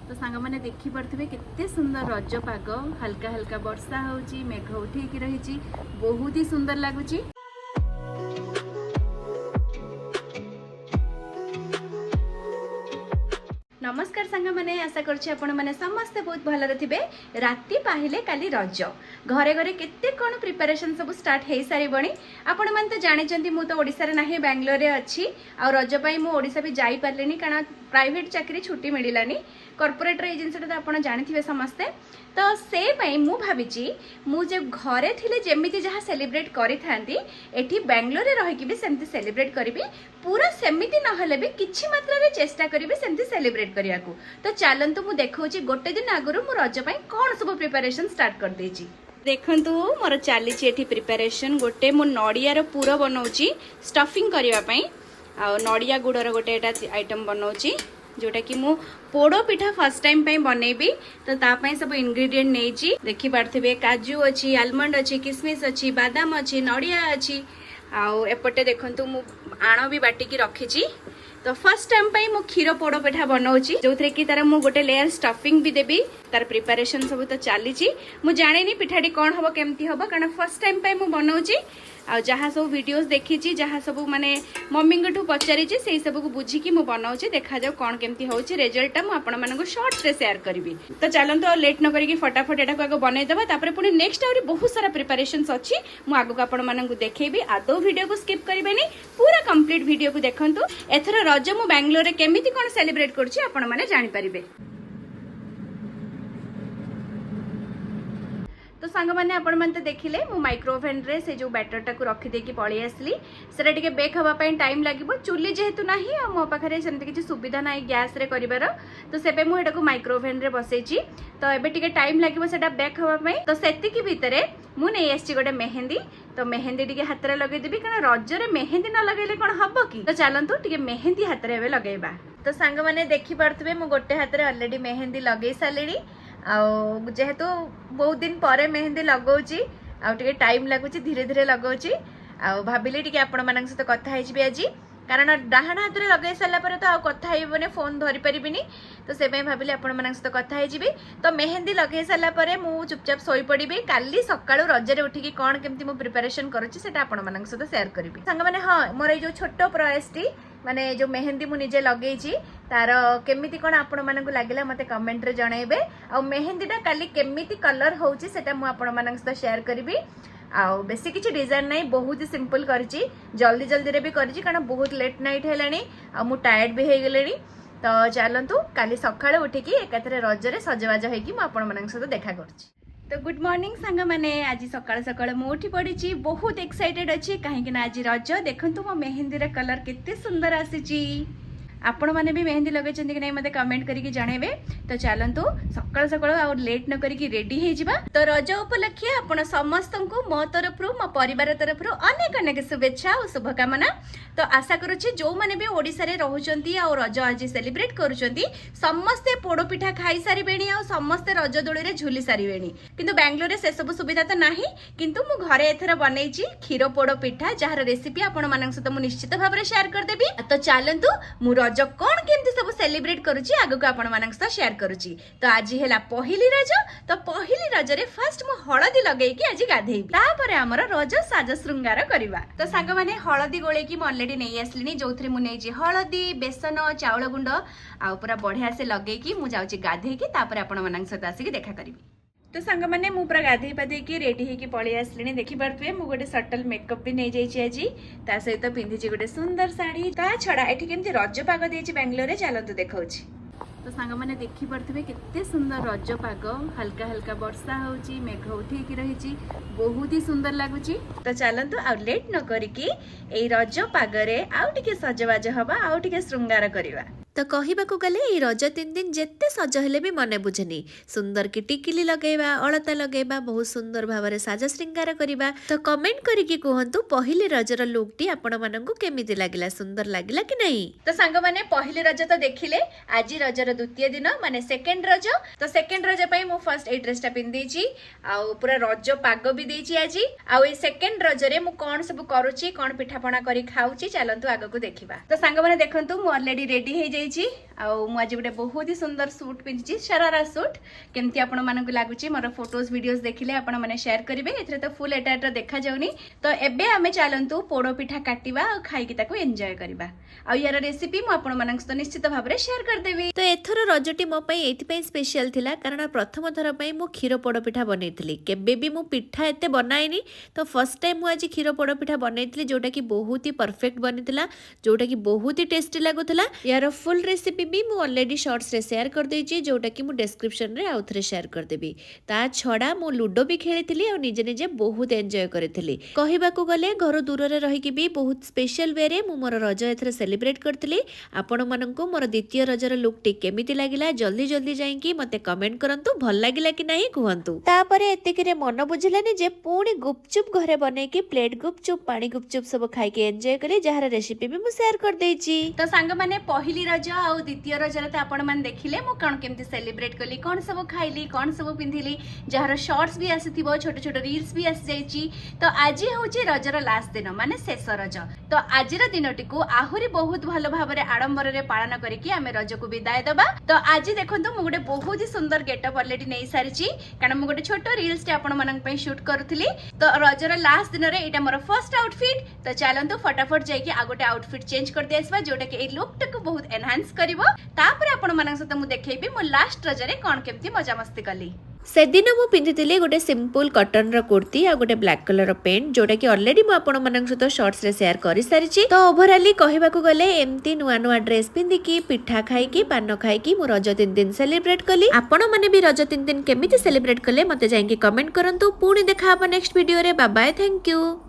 तो सांग मैंने देखी पड़े केते सुंदर रज पाग हल्का हल्का वर्षा होची मेघ उठेकी रही बहुत ही सुंदर लगुच। नमस्कार सांग मैंने आशा करछि आपण माने समस्ते बहुत भलरे थिबे। राति पाहिले काली रज घरे घरे केते कोन प्रिपरेशन सब स्टार्ट हे सारी बणी। आपण माने तो जानि चंती मु तो ओडिसा रे नाही बेंगलोर रे अछि आ रज पई मु ओडिसा भी जाई परलेनी कारण प्राइवेट चाकरी छुट्टी मिलिलानी कॉर्पोरेट रे एजेंसी तो आपण जानिथिबे समस्ते। तो से पई मु भाबिची मु जे घरे थिले जेमिति जहा सेलिब्रेट करि थांती एठी बेंगलोर रे रहि कि भी सेमति सेलिब्रेट करिवि पूरा सेमिति न हले भी किछि मात्रा रे चेष्टा करिवि सेमति सेलिब्रेट करिया को। तो चलंतु मु देखौची गोटे दिन आगरु मु रज पई कोन सब प्रिपरेशन स्टार्ट कर देची। देखंतु मोर चालीची एठी प्रिपरेशन गोटे मु नडिया रो पूरा बनौची स्टफिंग करिवा पई आ नडिया गुडर गोटे एटा आइटम बनौची जोटा कि मु पोड़ो पिठा फर्स्ट टाइम पे बनैबी। तो तापाई सब इंग्रेडिएंट नेची देखि पारथिबे काजू अछि आलमंड अछि किसमिस अछि बादाम अछि नडिया अछि आउ एपटे देखंतु मु आण भी बाटिकी रखिची। तो फर्स्ट टाइम पे मु खीर पोड़ो पिठा बनाउची जोथरे कि तार मु गोटे लेयर स्टफिंग भी देबी तार प्रिपरेशन सब तो चलीची। मु जानिनी पिठाटी कोन हबो केमती हबो कारण फर्स्ट टाइम पे मु बनाउची आ जहाँ सब वीडियोस देखी जहाँ सब माने मम्मी ठू पचारि से सब को बुझिकी मु बनाऊँ देखा जाओ कौन केमती होची रिजल्ट मु आपण मानक शॉर्ट्स रे शेयर करी। तो चलते और लेट न करी फटाफट एटा को आगे बनईदेवा तापर पुणी नेक्स्ट आउरी बहुत सारा प्रिपरेशंस अच्छी मु आगु आपण मानक देखैबी। आदौ वीडियो को स्किप करिबेनी पूरा कंप्लीट वीडियो को देखंतु। एथर रज मु बेंगलोर रे केमिति कोन सेलिब्रेट करछि आपण माने जानि परिबे। तो सांग मैंने आपण मानते देखिले मु माइक्रोवेन रे से जो बैटर टाकू रखी देकी पळी आसली सेटा टिके बेक हवा पई टाइम लागिबो चुली जेहेतु नाही आ मो पाखरे सेमते किछि सुविधा नाही गैस रे करिवार। तो सेबे मु एटाकू माइक्रोवेन रे बसैछि तो एबे टिके टाइम लागिबो सेटा बेक हवा पई। तो सेति की भितरे मु नै आछि गोटे मेहंदी तो मेहंदी टिके हाथ रे लगै देबी कारण रज रे मेहंदी न लगैले कोन हबो की। तो चलंतु टिके मेहंदी हाथ रे एबे लगैबा। तो सांग माने देखि पारथबे मु गोटे हाथ रे ऑलरेडी मेहंदी लगै सालेडी आउ जेहेतु बहुत दिन पर मेहंदी लगाऊची आउ टिके टाइम लगुची धीरे धीरे लगाऊची आउ भाबिले टिके आपण मानक सहित कथा हेजिबे आज कारण डाहाण हाथ रे लगे सारा पर तो आउ कथा हेबने फोन धरि परिबिनी। तो से भाबिले आपण मानक सहित कथा हेजिबे। तो मेहंदी लगे सारा पर मु चुपचाप सोई पड़िबे काली सकाळु रजरे उठिकी कोन केमती मु प्रिपरेशन करूची सेटा आपण मानक सहित शेयर करबी। संग माने हां मोर ए जो छोटो प्रयासटी माने जो मेहंदी मु निजे लगेइची तार केमिति कोन आपण मानक लागिला मते कमेंट रे जणाइबे। आ मेहंदीटा काली केमिति कलर होउची सेटा मु आपण मानक सहित शेयर करबी। आउ बेसी किछि डिजाइन नाही बहुत ही सिंपल करछि जल्दी जल्दी रे भी करछि कारण बहुत लेट नाइट हेलानी आ मु टायर्ड भी हे गेलेनी। तो चलंतु काली सकाळे उठिकी एकाथरे रजरे सजवाज होइकी मु आपण मानक सहित देखा करछि। तो गुड मॉर्निंग सांग माने आज सकाळ सकाळ मु उठी पड़िछि बहुत एक्साइटेड अछि काहे कि आज रज देखंतु मो मेहंदी रे कलर केते सुंदर आसीछि। आपण माने भी मेहंदी लगे चंदी कि नहीं मते कमेंट करके जणेबे। तो चलंतु सकाळ सकाळ और लेट न करिकी रेडी हे जिबा। तो रज उपलक्षे आपण समस्तंकु मो तरफ मो परिवार तरफ अनेक अनेक शुभेच्छा और शुभकामना। तो आशा करूछि जो माने भी ओडिसा रे रहउचंती और रज आज सेलिब्रेट करूचंती समस्ते पोड़ो पिठा खाई सारी बेणी और समस्ते रज दोली रे झुली सारी बेणी किंतु बेंगलोर रे से सब सुविधा तो नाही किंतु मु घरे एथरा बनैछि खीर पोड़ो पिठा जहार रेसिपी आपण मानक सहित मु निश्चित भाव रे शेयर कर देबी। तो चलंतु मु रज कोन केमती सब सेलिब्रेट करूची आगु को आपण मानक सहित शेयर करूची। तो आज हेला पहिली रज तो पहिली रज रे फर्स्ट मु हळदी लगै कि आज गाधेई तापर हमर रज साज श्रृंगार करबा। तो सांग माने हळदी गोळे कि म ऑलरेडी नै आसलिनी जोथरे मु नै जे हळदी बेसन चाउळ गुंड आ पूरा बढ़िया से लगै कि मु जाउची गाधेई कि तापर आपण मानक सहित आसी देखा करबी। तो सांग माने मु पूरा गाधेई पाधेई कि रेडी हे कि पळी आसलिनी देखि पारथुए मु गोटे सटल मेकअप भी नै जाईची आज ता सहित पिंधिची गोटे सुंदर साड़ी ता छडा एठी केमती रज पाग देची बेंगलोर रे चलंतु देखौची। तो सांग माने देखि पारथुए केते सुंदर रज पाग हल्का हल्का वर्षा होची मेघ उठेकी रहिची बहुत ही सुंदर लागुची। तो चलंतु आ लेट न करिकी एई रज पागरे आउ टिके सजवाज हबा आउ टिके श्रृंगार करबा। तो कहबाकू गले ये रज 3 दिन जेते सज हेले भी मने बुझेनी सुंदर की टिकिली लगेबा अलता लगेबा बहुत सुंदर भाव साज श्रृंगार करिबा। तो कमेंट करिकी कहंतु पहिले रजर लुक टी आपण माननकु केमिति लागिला सुंदर लागिला कि नहीं। तो सांग माने पहिले रज तो देखिले आज रजर द्वितीय दिन माने सेकंड रज। तो सेकंड रज पई मु फर्स्ट ए ड्रेस टा पिन देची आ पूरा रज पाग भी देची आज आ ए सेकंड रज रे मु कोन सब करूची कोन पिठा पणा करी खाउची चलंतु आगो को देखिबा। तो सांग माने देखंतु मु ऑलरेडी रेडी हे देछि आज गोटे बहुत ही सुंदर सूट पिंधि शरारा सूट केमती आपण मानक लागुची मोर फोटोज वीडियोस देखिले आपण माने शेयर करिवे एथरे तो फुल एटार देखा जाउनी तो एबे आमे चलंतु पोड़ो पिठा काटिबा और खाइकी ताको एन्जॉय करबा आ यार रेसिपी मु आपण मानक सहित निश्चित भाबरे शेयर कर देबी। तो एथर रजटी मो पई एथि पई स्पेशल थिला कारण प्रथम थर पई मु खीर पोड़ पिठा बनैथिली केबे भी मु पिठा एते बनाइनी तो फर्स्ट टाइम मु आज खीर पोड़ पिठा बनैथिली जोटा कि बहुत ही परफेक्ट बनिथिला जोटा कि बहुत ही टेस्टी लागुथिला। यार फुल रेसिपी भी मु ऑलरेडी शॉर्ट्स रे शेयर कर देछि जोटा कि मु डिस्क्रिप्शन रे आउथरे शेयर कर देबी। ता छडा मु लूडो भी खेलिथिली और निजे निजे बहुत एन्जॉय करिथिली। कहिबा को गले घर दूर रे रही कि भी बहुत स्पेशल वे रे मु मोर रज एथरे सेलिब्रेट करथिली। आपण माननकु मोर द्वितीय रजर लुक टी केमिति लागिला जल्दी जल्दी जाईकी मते कमेंट करंतु भल लागिला कि नाही कुहंतु। तापरे एतिकी रे मन बुझिलानी जे पुणी गुपचुप घरे बनेकी प्लेट गुपचुप पानी गुपचुप सब खाइके एन्जॉय कली जहार रेसिपी भी मु शेयर कर देछि। तो सांग माने पहिली रज आ द्वितीय रजर तो आपण मान देखिले मु कोन केमती सेलिब्रेट कली कोन सब खाइली कोन सब पिंधिली जहार शॉर्ट्स भी आसीथिबो छोट छोट रील्स भी आसी जाईची। तो आज होची रजर लास्ट दिन माने शेष रज तो आजिर दिनटी को आहुरी बहुत भलो भाबरे आडंबर रे पालन करिकि आमे रज को विदाय दबा। तो आज देखंतु मु गोटे बहुत ही सुंदर गेटअप ऑलरेडी नै सारिची कारण मु गोटे छोट रील्स टे आपण मानन पई शूट करथली। तो रजर लास्ट दिन रे एटा मोर फर्स्ट आउटफिट तो चलंतु फटाफट जाईकि आ गोटे आउटफिट चेंज कर देसबा जोटा कि ए लुक टक बहुत एनहांस करिवो। तापर आपण मानन सहित मु देखैबी मु लास्ट रजरे कोन केमती मजा मस्ती कली। से दिन मु पिंधिथिली गोटे सिंपल कॉटन रो कुर्ती आ गोटे ब्लैक कलर रो पेंट जोटा कि ऑलरेडी मु आपण मानन सहित शॉर्ट्स रे शेयर करि सारिची। तो ओवरऑली कहिबा को गले एम्ति नुआ नुआ ड्रेस पिंधिकी पिठा खाइकी पान खाइकी मु रज 3 दिन सेलिब्रेट कली। आपण माने भी रज 3 दिन केमिति सेलिब्रेट कले मते जाईकी कमेंट करंतु। पुणी देखा नेक्स्ट वीडियो रे बाय बाय थैंक यू।